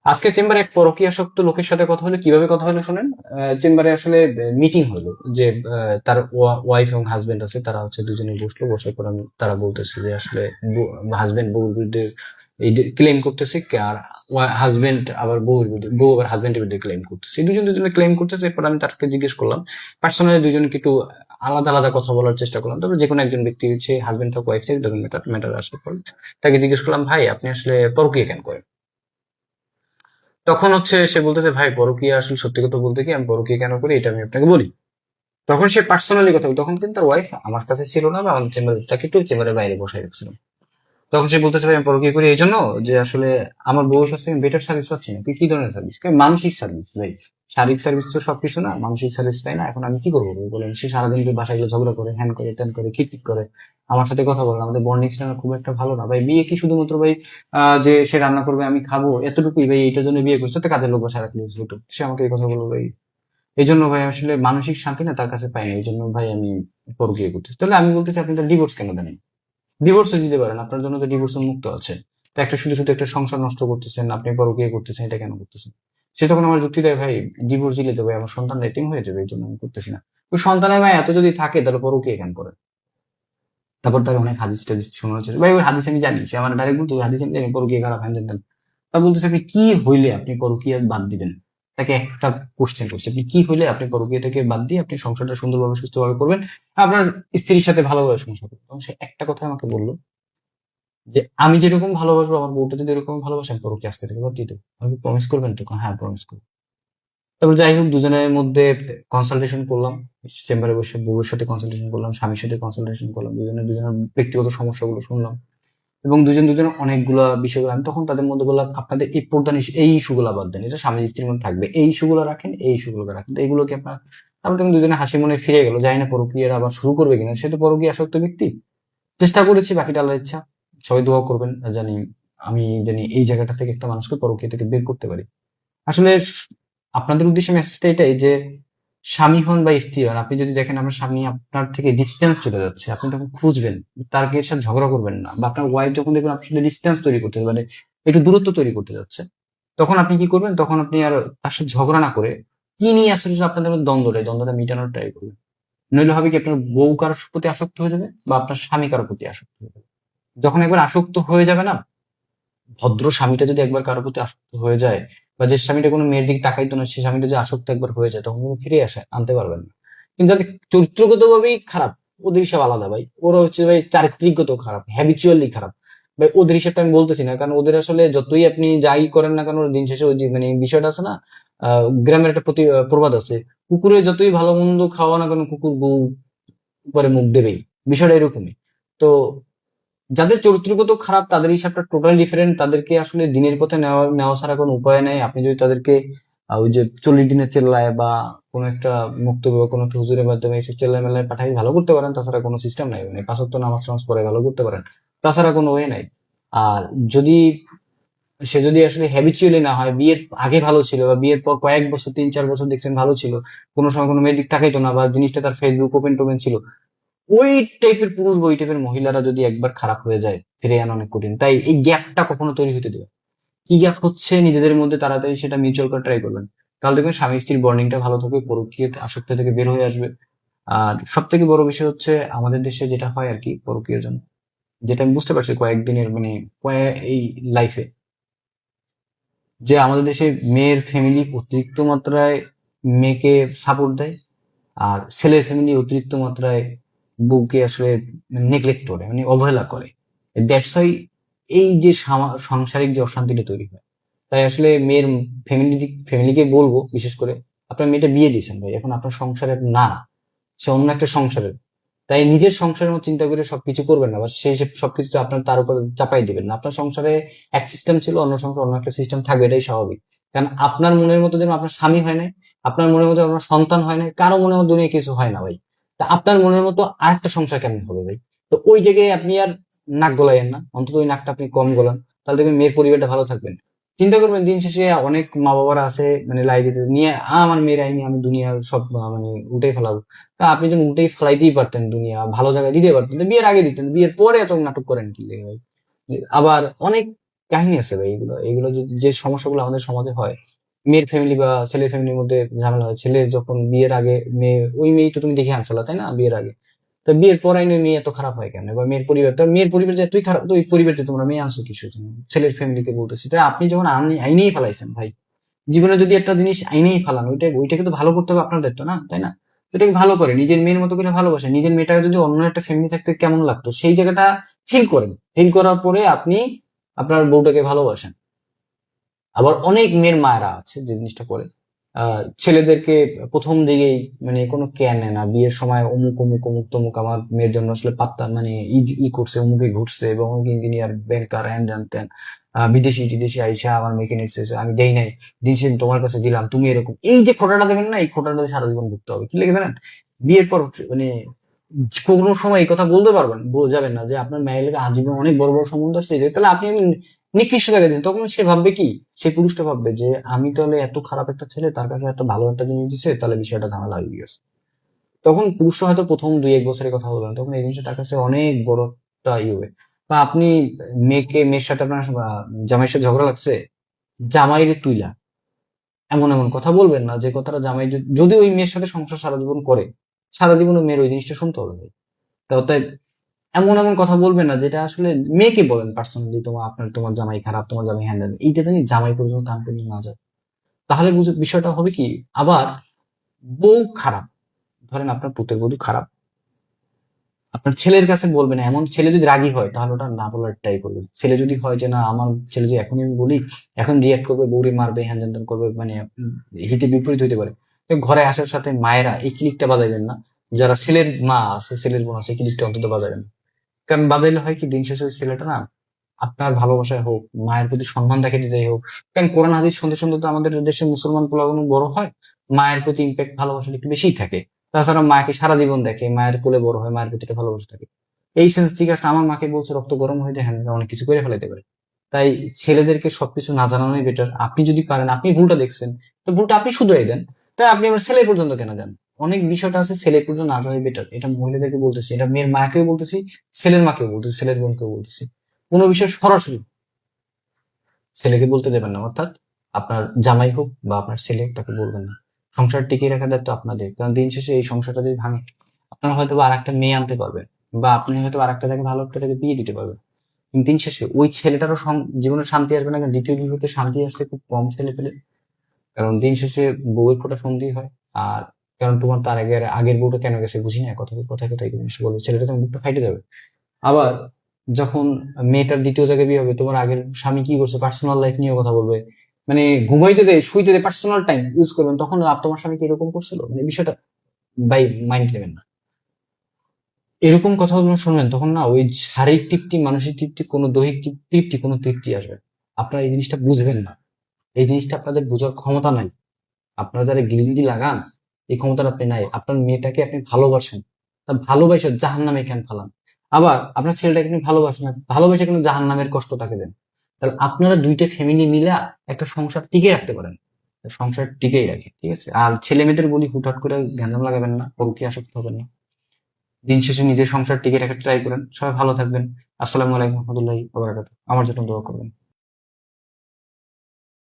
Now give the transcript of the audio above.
আজকে চেম্বারে এক পরকীয়াসক্ত লোকের সাথে কথা হলো। কিভাবে কথা হলো শোনেন। চেম্বারে আসলে মিটিং হলো যে তার ওয়াইফ এবং হাজবেন্ড আছে, তারা হচ্ছে দুজনে বসলো। বসার পর তারা বলতেছে যে আসলে হাজবেন্ড বউর বিরুদ্ধে এই ক্লেম করতেছে, আর হাজবেন্ড আবার বউর বিরুদ্ধে, বউ আবার হাজবেন্ডের বিরুদ্ধে ক্লেম করতেছে। এই দুজনে ক্লেম করতেছে। এরপর আমি তাকে জিজ্ঞেস করলাম পার্সোনালি, দুজনকে একটু আলাদা আলাদা কথা বলার চেষ্টা করলাম। তবে যে কোনো একজন ব্যক্তি হচ্ছে হাজবেন্ড হোক ওয়াইফ, ম্যাটার আসার পর তাকে জিজ্ঞেস করলাম, ভাই আপনি আসলে পরকীয়া কেন করেন? তখন হচ্ছে সে বলতেছে, ভাই পরকীয়া আসলে সত্যি কথা বলতে কি আমি পরকীয়া কেন করি এটা আমি আপনাকে বলি। তখন সে পার্সোনালি কথা বলে। তখন কিন্তু তার ওয়াইফ আমার কাছে ছিল না, বা আমাদের চেম্বারে, তাকে একটু চেম্বারের বাইরে বসাই রাখছিলাম। তখন সে বলতেছে, ভাই আমি পরকীয়া করি এই জন্য যে আসলে আমার বউর কাছ থেকে বেটার সার্ভিস পাচ্ছি না। কি ধরনের সার্ভিস? মানসিক সার্ভিস ভাই। শারীরিক সার্ভিস তো সবকিছু না, মানসিক সার্ভিস তাই না? এখন আমি কি করবো বলেন? সে সারাদিন বাসায় গেলে ঝগড়া করে, হ্যান করে, ত্যান করে, খিটখিট করে, আমার সাথে কথা বলে না। আমাদের বন্ডিং খুব একটা ভালো না ভাই। বিয়ে কি শুধুমাত্র ভাই যে সে রান্না করবে আমি খাবো এতটুকুই ভাই? এইটার জন্য বিয়ে করছে? তো কাজের লোক বাসায় রাখলে হতো। সে আমাকে এই কথা বললো ভাই। এই জন্য ভাই আসলে মানসিক শান্তি না তার কাছে পাই না। এই জন্য ভাই আমি পরকীয়া করতেছি। তাহলে আমি বলতেছি, আপনি তো ডিভোর্স কেন দেন? ডিভোর্সও দিতে পারেন, আপনার জন্য তো ডিভোর্স মুক্ত আছে। তো একটা শুধু শুধু একটা সংসার নষ্ট করতেছেন, আপনি পরকীয়া করতেছেন, এটা কেন করতেছেন? সে তখন আমার যুক্তি দেয়, ভাই ডিভোর্স দিলে তো ভাই আমার সন্তান এতিম হয়ে যাবে, এই জন্য আমি করতেছি না। ওই সন্তানের মায় এত যদি থাকে তাহলে পরকীয়া কেন করে? তারপর তাকে অনেক হাদিস টাদিস শোনা হচ্ছে, ভাই ওই হাদিস আমি জানি। সে আমার ডাইরেক্ট বলতো, ওই হাদিস আমি জানি, পরকীয়া খারাপ, হ্যান ত্যান। তা বলতেছে, আপনি কি হইলে আপনি পরকীয়া বাদ দিবেন? তাকে একটা কোশ্চেন করছে, আপনি কি হইলে আপনি পরকীয়া থেকে বাদ দিয়ে আপনি সংসারটা সুন্দরভাবে সুস্থভাবে করবেন, আপনার স্ত্রীর সাথে ভালোভাবে সংসার করবেন? তখন সে একটা কথা আমাকে বললো যে আমি যেরকম ভালোবাসবো আমার বউটা যদি এরকম ভালোবাসে, আমি পরকীয়া আজকে থেকে বাদ দিয়ে দেবো। আমাকে প্রমিস করবেন তো? হ্যাঁ প্রমিস করবো। তারপর যাই হোক, দুজনের মধ্যে কনসালটেশন করলাম। চেম্বারে বসে বউয়ের সাথে কনসালটেশন করলাম, স্বামীর সাথে কনসালটেশন করলাম, দুজনের ব্যক্তিগত সমস্যাগুলো শুনলাম। এবং দুজনের অনেকগুলা বিষয়গুলো আমি তখন তাদের মধ্যে বললাম, আপনাদের এই প্রধান এই ইস্যুগুলো বাদ দেন, এটা স্বামী স্ত্রীর মধ্যে থাকবে, এই ইস্যুগুলো রাখেন, এই ইস্যুগুলো রাখেন, তো এইগুলো কি আপনার? তারপর তখন দুজনে হাসি মনে ফিরে গেল। জানি না পরকীয়ার আবার শুরু করবে কিনা, সে তো পরকীয়া আসক্ত ব্যক্তি। চেষ্টা করেছি, বাকিটা আল্লাহর ইচ্ছা। সবাই দোয়া করবেন, জানি আমি জানি এই জায়গাটা থেকে একটা মানুষকে পরকীয়া থেকে বের করতে পারি। আসলে আপনাদের উদ্দেশ্যে মেসেজটা এটাই যে, স্বামী হন বা স্ত্রী হন, আপনি যদি দেখেন আপনার স্বামী আপনার থেকে ডিস্টেন্স চলে যাচ্ছে, আপনি তখন খুঁজবেন, তার সাথে ঝগড়া করবেন না। বা আপনার ওয়াইফ যখন দেখবেন আপনার সাথে ডিস্টেন্স তৈরি করতে, মানে একটু দূরত্ব তৈরি করতে যাচ্ছে, তখন আপনি কি করবেন? তখন আপনি আর তার সাথে ঝগড়া না করে কি নিয়ে আসলে আপনাদের মধ্যে দ্বন্দ্বটা মিটানোর ট্রাই করবেন। নইলে হবে কি, আপনার বউ কারোর প্রতি আসক্ত হয়ে যাবে, বা আপনার স্বামী কারোর প্রতি আসক্ত হয়ে যাবে। যখন একবার আসক্ত হয়ে যাবে না, ভদ্র স্বামীটা যদি একবার কারোর প্রতি আসক্ত হয়ে যায়, বা যে স্বামীটা কোনো মেয়ের দিকে তাকাইতো না, সেই স্বামীটা যে আসক্ত একবার হয়ে যায়, তখন কিন্তু ফিরে আনতে পারবেন না। কিন্তু যাদের চরিত্রগত ভাবেই খারাপ, ওদের হিসাব আলাদা ভাই। ওরা হচ্ছে ভাই চারিত্রিকগত খারাপ, হ্যাবিচুয়ালি খারাপ। ভাই ওদের হিসাবটা আমি বলতেছি না, কারণ ওদের আসলে যতই আপনি যাই করেন না কেন, দিন শেষে ওই মানে বিষয়টা আছে না, গ্রামের একটা প্রবাদ আছে, কুকুরে যতই ভালো মন্দ খাওয়া না কেন, কুকুর গু উপরে মুখ দেবেই। বিষয়টা এরকমই। তো যাদের চরিত্রগত খারাপ তাদের হিসাবটা টোটালি ডিফারেন্ট। তাদেরকে আসলে দিনের পথে নেওয়া নেওয়া ছাড়া কোনো উপায় নেই। আপনি যদি তাদেরকে ওই যে 40 দিনের চেল্লায় বা কোনো একটা মুক্তবে বা কোনো একটা হুজুরের মাধ্যমে এসে চেল্লায় মেলায় পাঠাই ভালো করতে পারেন, তাছাড়া কোনো সিস্টেম নাই। মানে 5 ওয়াক্ত নামাজ টামাজ পড়ে ভালো করতে পারেন, তাছাড়া কোনো ওয়ে নাই। আর যদি সে যদি আসলে হ্যাবিচুয়ালি না হয়, বিয়ের আগে ভালো ছিল বা বিয়ের পর কয়েক বছর 3-4 বছর দেখছেন ভালো ছিল, কোনো সময় কোনো মেয়ের দিক তাকাইতো না, বা জিনিসটা তার ফেসবুক ওপেন টোপেন ছিল, ওই টাইপের পুরুষ বা ওই টাইপের মহিলারা যদি একবার খারাপ হয়ে যায়, ফিরে আনা অনেক কঠিন। তাই এই গ্যাপটা কখনো তৈরি হতে দেবে। কি গ্যাপ হচ্ছে নিজেদের মধ্যে তাড়াতাড়ি সেটা মিউচুয়াল করে ট্রাই করবেন। তাহলে দেখবেন স্বামী স্ত্রীর বন্ডিংটা ভালো থাকবে, পরকীয় আসক্ত থেকে বের হয়ে আসবে। আর সব থেকে বড় বিষয় হচ্ছে আমাদের দেশে যেটা হয় আর কি, পরকীয় জন, যেটা আমি বুঝতে পারছি কয়েকদিনের মানে এই লাইফে, যে আমাদের দেশে মেয়ের ফ্যামিলি অতিরিক্ত মাত্রায় মেয়েকে সাপোর্ট দেয়, আর ছেলের ফ্যামিলি অতিরিক্ত মাত্রায় বউকে আসলে নেগলেক্ট করে, মানে অবহেলা করে। দ্যাটস ওয়াই এই যে সাংসারিক যে অশান্তিটা তৈরি হয়। তাই আসলে মেয়ের ফ্যামিলিকে বলবো, বিশেষ করে আপনার মেয়েটা বিয়ে দিয়েছেন ভাই, এখন আপনার সংসারের না, সে অন্য একটা সংসারের। তাই নিজের সংসারের মতো চিন্তা করে সবকিছু করবেন না, বা সেই সবকিছু আপনার তার উপর চাপাই দিবেন না। আপনার সংসারে এক সিস্টেম ছিল, অন্য সংসারে অন্য একটা সিস্টেম থাকবে, এটাই স্বাভাবিক। কারণ আপনার মনের মতো যেন আপনার স্বামী হয় না, আপনার মনের মতো আপনার সন্তান হয় না, কারো মনের মতো দুনিয়া কিছু হয় না ভাই। তা আপনার মনের মতো আরেকটা সংসার কেমন হবে ভাই? তো ওই জায়গায় আপনি আর নাক গলাইয়েন না, অন্তত ওই নাকটা আপনি কম গলান। তাহলে দেখবেন মেয়ের পরিবারটা ভালো থাকবেন। চিন্তা করবেন, দিন শেষে অনেক মা বাবারা আছে মানে লাই দিতে নিয়ে, আমার মেয়ের আইনি আমি দুনিয়ার সব মানে উঠে ফেলাবো। তা আপনি যখন উঠেই ফেলাইতেই পারতেন, দুনিয়া ভালো জায়গায় দিতে পারতেন, তো বিয়ের আগে দিতেন, বিয়ের পরে এত নাটক করেন কি লেগে ভাই? আবার অনেক কাহিনী আছে ভাই। এগুলো এগুলো যদি, যে সমস্যাগুলো আমাদের সমাজে হয়, মেয়ের ফ্যামিলি বা ছেলের ফ্যামিলির মধ্যে ঝামেলা হয়, ছেলে যখন বিয়ের আগে, মেয়ে ওই মেয়ে তো তুমি দেখে আনছিলা তাই না বিয়ের আগে, তো বিয়ের পর আইনে মেয়ে এত খারাপ হয় কেন? বা মেয়ের পরিবার, তো মেয়ের পরিবার যে তুই খারাপ, তো ওই পরিবারতে তোমরা মেয়ে আনছো কিসের জন্য? ছেলের ফ্যামিলিকে বলতেছি, তাই আপনি যখন আইনেই ফেলাইছেন ভাই, জীবনে যদি একটা জিনিস আইনেই ফেলান, ওইটাকে তো ভালো করতে হবে, আপনার দায়িত্ব না, তাই না? তো এটাকে ভালো করে নিজের মেয়ের মতো করে ভালোবাসেন। নিজের মেয়েটাকে যদি অন্য একটা ফ্যামিলি থাকতে কেমন লাগতো সেই জায়গাটা ফিল করেন। ফিল করার পরে আপনি আপনার বউটাকে ভালোবাসেন। আবার অনেক মেয়ের মায়েরা আছে যে জিনিসটা করে, ছেলেদেরকে প্রথম দিকেই মানে কোনো কেয়ার নেয় না, বিয়ের সময় অমুক অমুক অমুক তমুক আমার মেয়ের জন্য আসলে পাত্তা মানে ই করছে, অমুকে ঘুরছে এবং অমুক ইঞ্জিনিয়ার ব্যাংকার হ্যান জান ত্যান, বিদেশি টিদেশি আইসা আমার মেয়েকে নিচ্ছে, আমি দেই নাই, দিন শেষে তোমার কাছে দিলাম, তুমি এরকম, এই যে খোটাটা দেবেন না, এই খোটাটা সারা জীবন ভুগতে হবে। কি লেগে জানেন? বিয়ের পর মানে কোনো সময় এই কথা বলতে পারবেন, বোঝাবেন না যে আপনার মেয়ের লেগে আজীবন অনেক বড় বড় সম্বন্ধ আসছে, তাহলে আপনি নিকৃষ্ট জায়গায় দিচ্ছেন। তখন সে ভাববে কি, সেই পুরুষটা ভাববে যে আমি তাহলে এত খারাপ একটা ছেলে, তার কাছে এত ভালো একটা জিনিস দিছে, তাহলে বিষয়টা ঝামেলা হয়ে গেছে। তখন পুরুষরা হয়তো প্রথম 2-1 বছরের কথা বলবেন, তখন এই জিনিসটা তার কাছে অনেক বড় একটা ইয়ে হবে। বা আপনি মেয়ের সাথে আপনার জামাইয়ের সাথে ঝগড়া লাগছে, জামাইরে তুইলা এমন এমন কথা বলবেন না যে কথাটা জামাই যদি ওই মেয়ের সাথে সংসার সারা জীবন করে, সারা জীবন ওই মেয়ের ওই জিনিসটা শুনতে হবে। তাই এমন এমন কথা বলবেন না যেটা আসলে মেয়েকে বলেন পার্সোনালি, তোমার জামাই খারাপ, তোমার জামাই হ্যান্ডেল, এইটা জানি জামাই পর্যন্ত টান পর্যন্ত না যায়। তাহলে বুঝে বিষয়টা হবে কি। আবার বউ খারাপ, ধরেন আপনার পুতের বধূ খারাপ, আপনার ছেলের কাছে বলবেন না। এমন ছেলে যদি রাগী হয় তাহলে ওটা না বলার ট্রাই করবেন। ছেলে যদি হয় যে না, আমার ছেলে যদি এখনই আমি বলি, এখন রিয়াক্ট করবে, বউরে মারবে, হ্যান ত্যান করবে, মানে হিতে বিপরীত হইতে পারে। তো ঘরে আসার সাথে মায়েরা এই ক্লিকটা বাজাইবেন না। যারা ছেলের মা আছে, ছেলের বোন আছে, ক্লিকটা অন্তত বাজাবেন না। কারণ বাজাইলে হয় কি, দিন শেষে ওই ছেলেটা না আপনার ভালোবাসায় হোক, মায়ের প্রতি সম্মান দেখাতে যাই হোক, কারণ কোরআন হাদিস শুনতে শুনতে তো আমাদের দেশে মুসলমান পোলাপান বড় হয়, মায়ের প্রতি ইম্প্যাক্ট ভালোবাসা একটু বেশিই থাকে। তাছাড়া মাকে সারা জীবন দেখে, মায়ের কোলে বড় হয়, মায়ের প্রতি একটা ভালোবাসা থাকে। এই সেন্স থেকে আসলে আমার মাকে বলছে রক্ত গরম হয়ে দেখেন অনেক কিছু করে ফেলাইতে পারে। তাই ছেলেদেরকে সবকিছু না জানানোই বেটার। আপনি যদি পারেন, আপনি ভুলটা দেখছেন, তো ভুলটা আপনি শুধরাই দেন। তাই আপনি আমার ছেলে পর্যন্ত কেন দেন? অনেক বিষয়টা আছে ছেলে পর্যন্ত না যাওয়াই বেটার। এটা মহিলাদেরকে বলতেছি, এটা মেয়ের মাকেও বলতেছি, ছেলের মাকেও বলতেছি, ছেলের বোনকেও বলতেছি। কোনো বিষয় সরাসরি ছেলেকে বলতে দেবেন না, অর্থাৎ আপনার জামাই হোক বা আপনার ছেলে হোক, তাকে বলবেন না। সংসার টিকিয়ে রাখার দায়িত্ব আপনাদের, কারণ দিন শেষে এই সংসারটা যদি ভাঙে, আপনারা হয়তো আর একটা মেয়ে আনতে পারবেন, বা আপনি হয়তো আর একটা জায়গায় ভালো একটা জায়গায় বিয়ে দিতে পারবেন, কিন্তু দিন শেষে ওই ছেলেটারও জীবনে শান্তি আসবে না। কারণ দ্বিতীয় বিবাহতে শান্তি আসছে খুব কম ছেলে পেলে, কারণ দিন শেষে বউয়ের ফোঁটা সন্ধি হয়। আর কারণ তোমার তার আগের বউটা কেন গেছে বুঝি না, কথায় কথায় জিনিস বলবে, ছেলেটা তোমার বুকটা ফাইটে যাবে। আবার যখন মেয়েটার দ্বিতীয় জায়গায় বিয়ে হবে, তোমার আগের স্বামী কি করছে পার্সোনাল লাইফ নিয়ে কথা বলবে, মানে ঘুমাইতে দেয় শুইতে দেয় পার্সোনাল টাইম ইউজ করবেন, তখন তোমার স্বামী কি এরকম করছিল, মানে বিষয়টা বাই মাইন্ড নেবেন না। এরকম কথাগুলো শুনবেন তখন না ওই শারীরিক তৃপ্তি, মানসিক তৃপ্তি, কোনো দৈহিক তৃপ্তি, কোনো তৃপ্তি আসবে। আপনারা এই জিনিসটা বুঝবেন না, এই জিনিসটা আপনাদের বোঝার ক্ষমতা নাই। আপনারা যারা গিলিগিলি লাগান, এই ক্ষমতাটা আপনি নাই। আপনার মেয়েটাকে আপনি ভালোবাসেন, তা ভালোবাসে জাহান নামে কেন ফালান? আবার আপনার ছেলেটাকে আপনি ভালোবাসেন না, ভালোবাসে কেন জাহান নামের কষ্ট তাকে দেন? তাহলে আপনারা দুইটা ফ্যামিলি মিলে একটা সংসার টিকে রাখতে পারেন। সংসার টিকেই রাখে, ঠিক আছে? আর ছেলে মেয়েদের বলি হুটহাট করে গ্যাঞ্জাম লাগাবেন না, পরকীয়া আসক্ত হবেন না। দিন শেষে নিজের সংসার টিকে রাখার ট্রাই করেন। সবাই ভালো থাকবেন। আসসালামু আলাইকুম রহমতুল্লাহি ওয়া বারাকাতুহু। আমার জন্য দোয়া করবেন।